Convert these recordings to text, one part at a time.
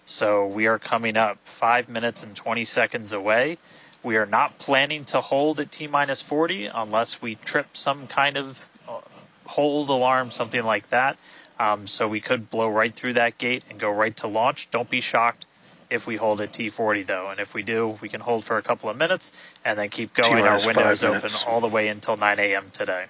So we are coming up 5 minutes and 20 seconds away. We are not planning to hold at T-minus 40 unless we trip some kind of hold alarm, something like that. So we could blow right through that gate and go right to launch. Don't be shocked if we hold at T40 though. And if we do, we can hold for a couple of minutes and then keep going. Our window is open all the way until 9 a.m. today.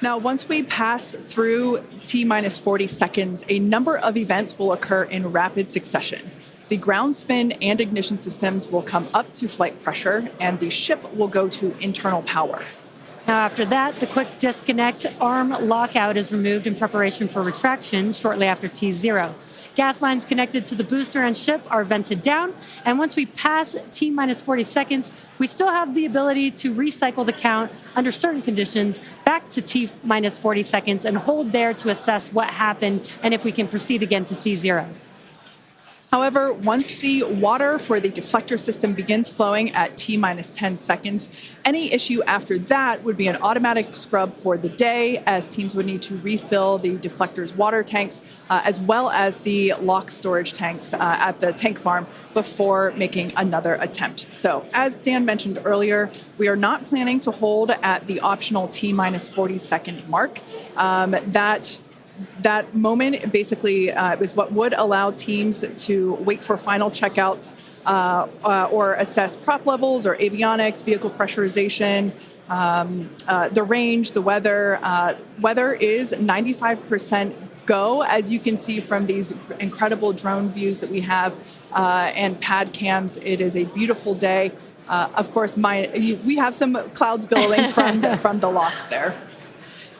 Now, once we pass through T-minus 40 seconds, a number of events will occur in rapid succession. The ground spin and ignition systems will come up to flight pressure, and the ship will go to internal power. Now, after that, the quick disconnect arm lockout is removed in preparation for retraction shortly after T0. Gas lines connected to the booster and ship are vented down, and once we pass T-minus 40 seconds, we still have the ability to recycle the count under certain conditions back to T-minus 40 seconds and hold there to assess what happened and if we can proceed again to T0. However, once the water for the deflector system begins flowing at T-minus 10 seconds, any issue after that would be an automatic scrub for the day, as teams would need to refill the deflector's water tanks, as well as the lock storage tanks at the tank farm before making another attempt. So, as Dan mentioned earlier, we are not planning to hold at the optional T-minus 40 second mark. That moment basically is what would allow teams to wait for final checkouts or assess prop levels or avionics, vehicle pressurization, the range, the weather. Weather is 95% go, as you can see from these incredible drone views that we have and pad cams. It is a beautiful day. Of course, we have some clouds billowing from the locks there.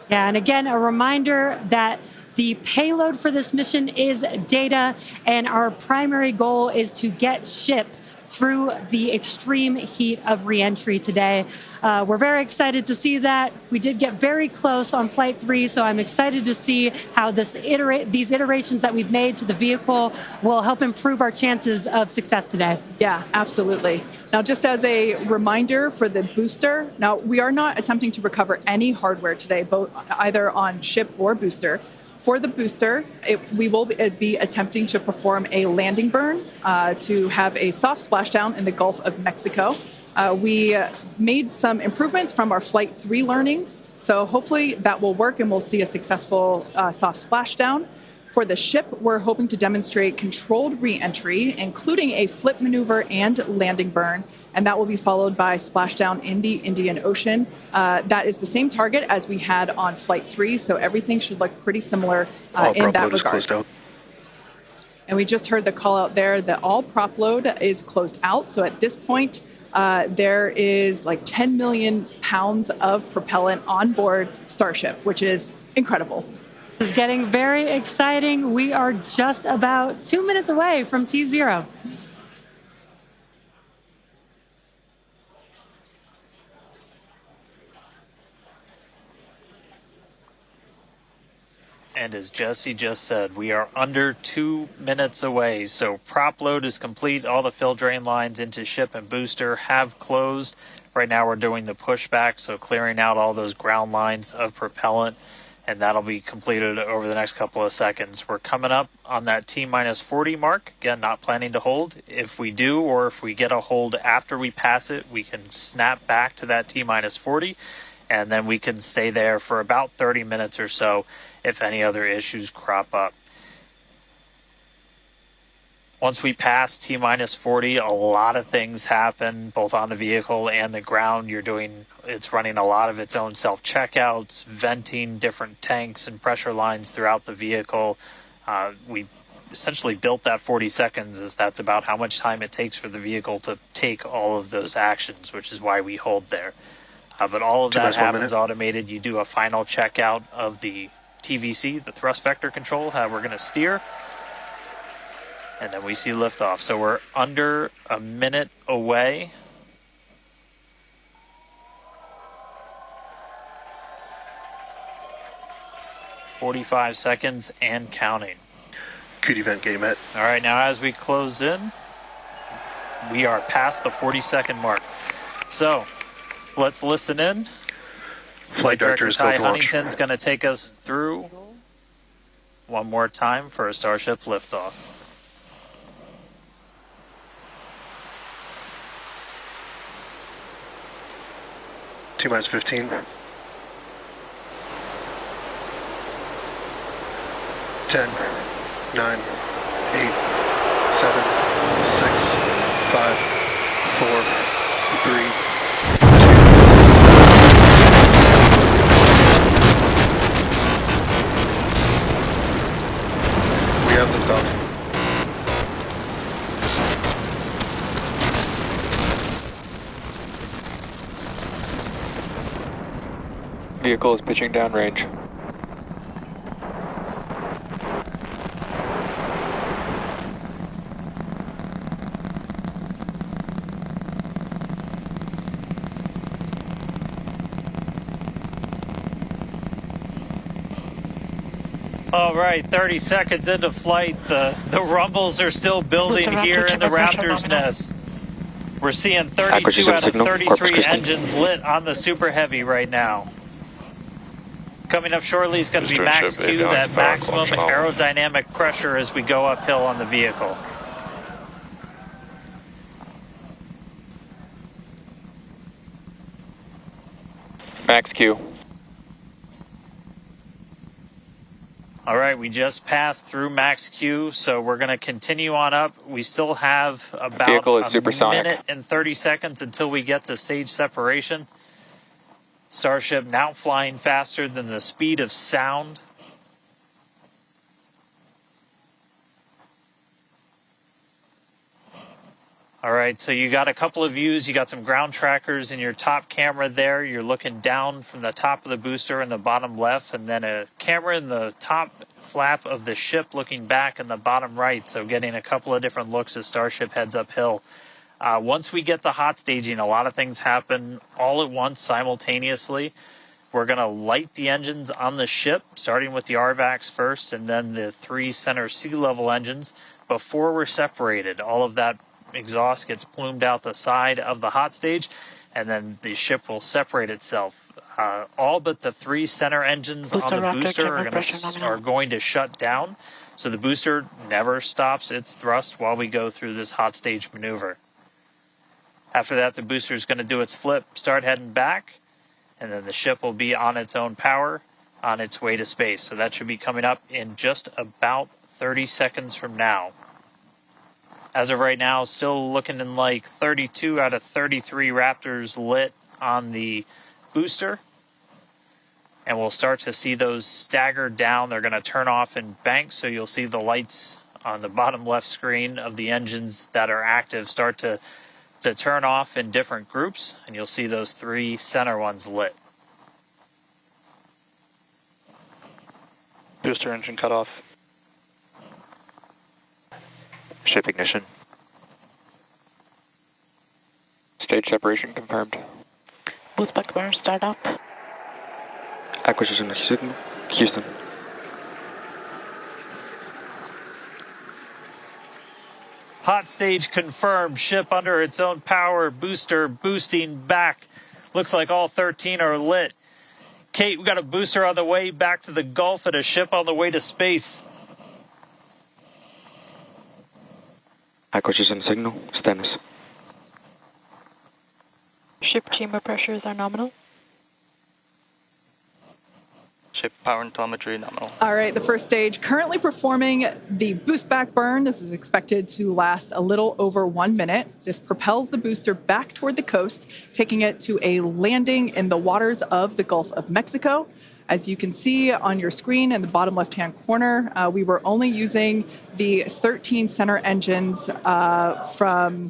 Yeah, and again, a reminder that the payload for this mission is data, and our primary goal is to get ship through the extreme heat of reentry today. We're very excited to see that. We did get very close on Flight 3, so I'm excited to see how these iterations that we've made to the vehicle will help improve our chances of success today. Yeah, absolutely. Now, just as a reminder for the booster, now we are not attempting to recover any hardware today, either on ship or booster. For the booster, we will be attempting to perform a landing burn to have a soft splashdown in the Gulf of Mexico. We made some improvements from our Flight 3 learnings, so hopefully that will work and we'll see a successful soft splashdown. For the ship, we're hoping to demonstrate controlled re-entry, including a flip maneuver and landing burn, and that will be followed by splashdown in the Indian Ocean. That is the same target as we had on Flight 3, so everything should look pretty similar in that regard. And we just heard the call out there that all prop load is closed out, so at this point, there is like 10 million pounds of propellant on board Starship, which is incredible. This is getting very exciting. We are just about 2 minutes away from T0. And as Jesse just said, we are under 2 minutes away. So prop load is complete. All the fill drain lines into ship and booster have closed. Right now we're doing the pushback, so clearing out all those ground lines of propellant. And that'll be completed over the next couple of seconds. We're coming up on that T-minus 40 mark. Again, not planning to hold. If we do, or if we get a hold after we pass it, we can snap back to that T-minus 40, and then we can stay there for about 30 minutes or so if any other issues crop up. Once we pass T-minus 40, a lot of things happen, both on the vehicle and the ground. It's running a lot of its own self-checkouts, venting different tanks and pressure lines throughout the vehicle. We essentially built that 40 seconds as that's about how much time it takes for the vehicle to take all of those actions, which is why we hold there. But all of that happens automated. You do a final checkout of the TVC, the thrust vector control, how we're going to steer. And then we see liftoff. So we're under a minute away. "45 seconds and counting." Good event, gate met. All right, now as we close in, we are past the 40-second mark. So let's listen in. Flight Director Ty Huntington's going to take us through one more time for a Starship liftoff. T-minus 15. 10, 9, 8, 7, 6, 5, 4, 3, 2. We have liftoff. Vehicle is pitching downrange. All right, 30 seconds into flight. The rumbles are still building here in the Raptor's nest. We're seeing 32 out of 33 engines lit on the Super Heavy right now. Coming up shortly is going to be max Q, that maximum aerodynamic pressure as we go uphill on the vehicle. Max Q. All right, we just passed through max Q, so we're going to continue on up. We still have about a minute and 30 seconds until we get to stage separation. Starship now flying faster than the speed of sound. All right, so you got a couple of views. You got some ground trackers in your top camera there. You're looking down from the top of the booster in the bottom left, and then a camera in the top flap of the ship looking back in the bottom right, so getting a couple of different looks as Starship heads uphill. Once we get the hot staging, a lot of things happen all at once simultaneously. We're going to light the engines on the ship, starting with the RVACs first, and then the 3 center sea level engines before we're separated. All of that exhaust gets plumed out the side of the hot stage, and then the ship will separate itself. All but the 3 center engines on the booster are going to shut down, so the booster never stops its thrust while we go through this hot stage maneuver. After that, the booster is going to do its flip, start heading back, and then the ship will be on its own power on its way to space. So that should be coming up in just about 30 seconds from now. As of right now, still looking in like 32 out of 33 Raptors lit on the booster. And we'll start to see those stagger down. They're going to turn off in banks, so you'll see the lights on the bottom left screen of the engines that are active start to turn off in different groups, and you'll see those 3 center ones lit. Booster engine cut off. Ship ignition. Stage separation confirmed. Boost back burn start up. Acquisition signal. Houston. Hot stage confirmed. Ship under its own power. Booster boosting back. Looks like all 13 are lit. Kate, we got a booster on the way back to the Gulf and a ship on the way to space. Acquisition signal. Status. Ship chamber pressures are nominal. Ship power and telemetry nominal. All right, the first stage currently performing the boost back burn. This is expected to last a little over 1 minute. This propels the booster back toward the coast, taking it to a landing in the waters of the Gulf of Mexico. As you can see on your screen in the bottom left-hand corner, we were only using the 13 center engines from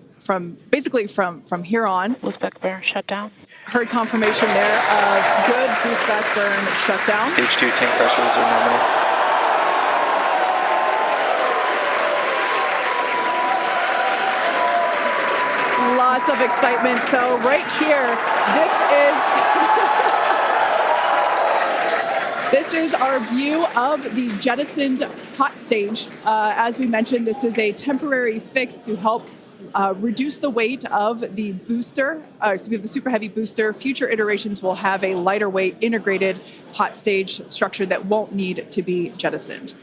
here on. Boost back burn shut down. Heard confirmation there of good boost back burn shutdown. Stage 2 tank pressures are nominal. Lots of excitement. So right here, this is our view of the jettisoned hot stage. As we mentioned, this is a temporary fix to help reduce the weight of the booster, the Super Heavy booster. Future iterations will have a lighter weight integrated hot stage structure that won't need to be jettisoned.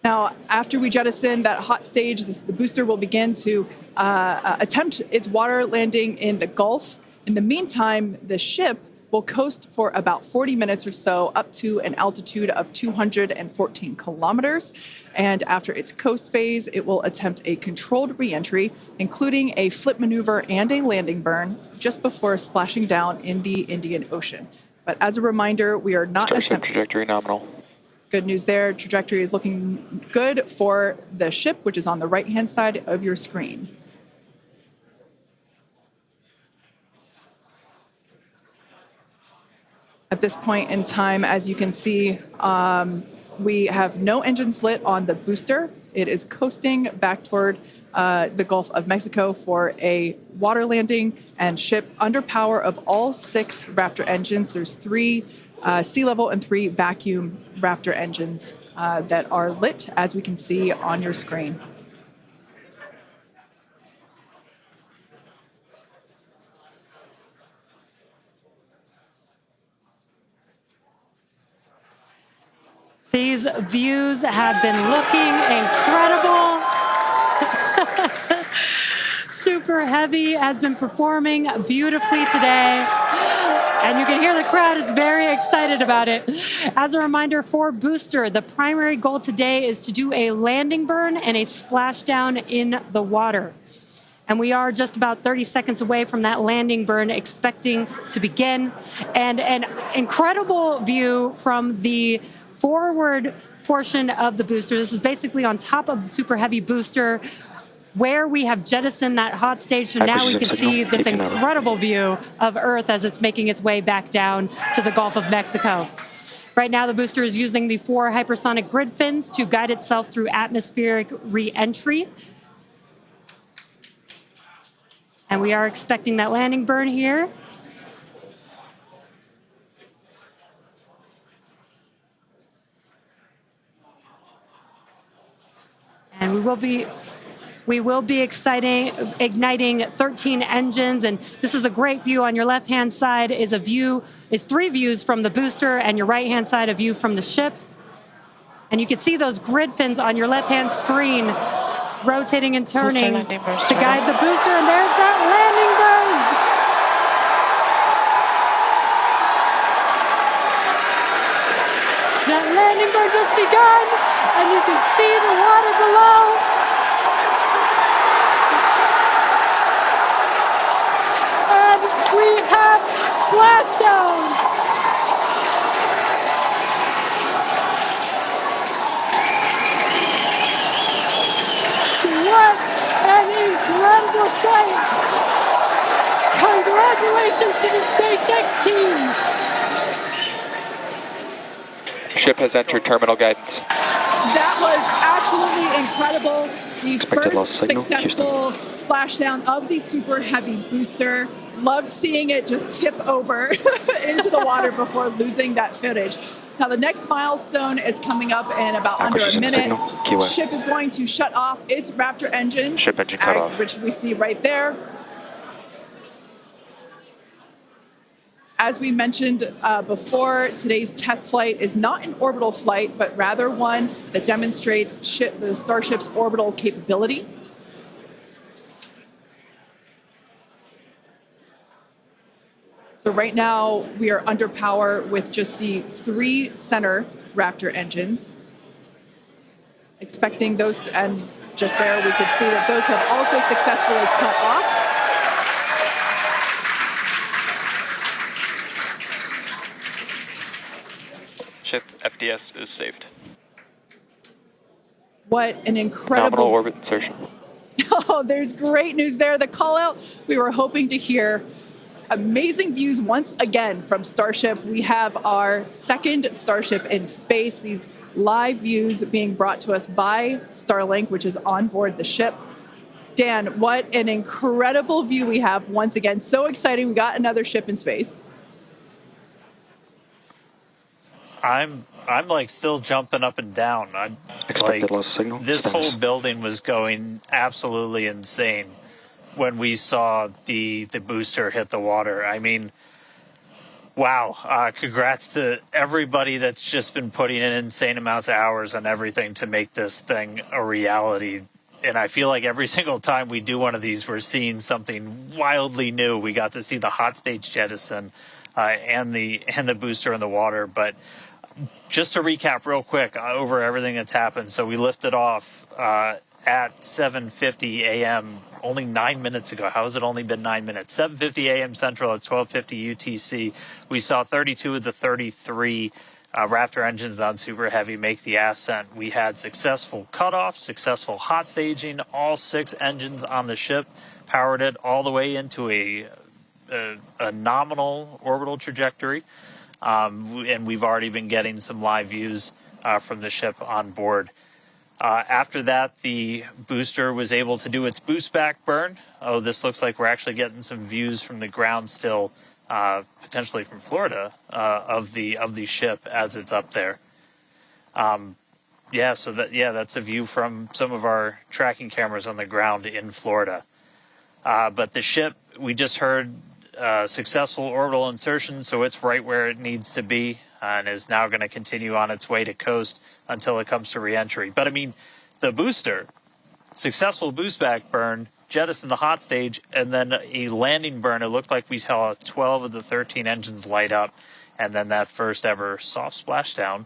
Now, after we jettison that hot stage, the booster will begin to attempt its water landing in the Gulf. In the meantime, the ship will coast for about 40 minutes or so up to an altitude of 214 kilometers. And after its coast phase, it will attempt a controlled reentry, including a flip maneuver and a landing burn, just before splashing down in the Indian Ocean. But as a reminder, we are not Starship attempting... trajectory nominal. Good news there. Trajectory is looking good for the ship, which is on the right-hand side of your screen. At this point in time, as you can see, we have no engines lit on the booster. It is coasting back toward the Gulf of Mexico for a water landing and ship under power of all 6 Raptor engines. There's 3 sea level and 3 vacuum Raptor engines that are lit, as we can see on your screen. These views have been looking incredible. Super Heavy has been performing beautifully today. And you can hear the crowd is very excited about it. As a reminder for Booster, the primary goal today is to do a landing burn and a splashdown in the water. And we are just about 30 seconds away from that landing burn expecting to begin. And an incredible view from the forward portion of the booster. This is basically on top of the Super Heavy booster where we have jettisoned that hot stage. So now we can see this incredible view of Earth as it's making its way back down to the Gulf of Mexico. Right now, the booster is using the 4 hypersonic grid fins to guide itself through atmospheric re-entry. And we are expecting that landing burn here. And we will be igniting 13 engines, and this is a great view. On your left-hand side is 3 views from the booster, and your right-hand side a view from the ship. And you can see those grid fins on your left-hand screen rotating and turning to guide the booster, and there's that landing burn. That landing burn just begun, and you can see the water below. And we have splashdown. What an incredible sight! Congratulations to the SpaceX team! Ship has entered terminal guidance. That was absolutely incredible. The first successful splashdown of the Super Heavy booster. Loved seeing it just tip over into the water before losing that footage. Now the next milestone is coming up in about under a minute. The ship is going to shut off its Raptor engines, Ship engine cut off. which we see right there. As we mentioned before, today's test flight is not an orbital flight, but rather one that demonstrates the Starship's orbital capability. So right now, we are under power with just the 3 center Raptor engines. Expecting those, and just there we could see that those have also successfully cut off. Ship FDS is saved. What an incredible... Nominal orbit insertion. Oh, there's great news there. The call out we were hoping to hear. Amazing views once again from Starship. We have our second Starship in space. These live views being brought to us by Starlink, which is on board the ship. Dan, what an incredible view we have once again. So exciting. We got another ship in space. I'm like still jumping up and down. Expected loss signal. This whole building was going absolutely insane when we saw the booster hit the water. I mean, Wow. Congrats to everybody that's just been putting in insane amounts of hours on everything to make this thing a reality. And I feel like every single time we do one of these, we're seeing something wildly new. We got to see the hot stage jettison and the booster in the water. But just to recap real quick over everything that's happened. So we lifted off at 7:50 a.m. only 9 minutes ago. How has it only been 9 minutes? 7:50 a.m. Central at 12:50 UTC. We saw 32 of the 33 Raptor engines on Super Heavy make the ascent. We had successful cutoff, successful hot staging. All 6 engines on the ship powered it all the way into a nominal orbital trajectory. And we've already been getting some live views from the ship on board. After that, the booster was able to do its boost back burn. Oh, this looks like we're actually getting some views from the ground still, potentially from Florida, of the ship as it's up there. That's a view from some of our tracking cameras on the ground in Florida. But the ship, we just heard successful orbital insertion, so it's right where it needs to be. And is now going to continue on its way to coast until it comes to reentry. But I mean, the booster, successful boost back burn, jettison the hot stage, and then a landing burn. It looked like we saw 12 of the 13 engines light up, and then that first ever soft splashdown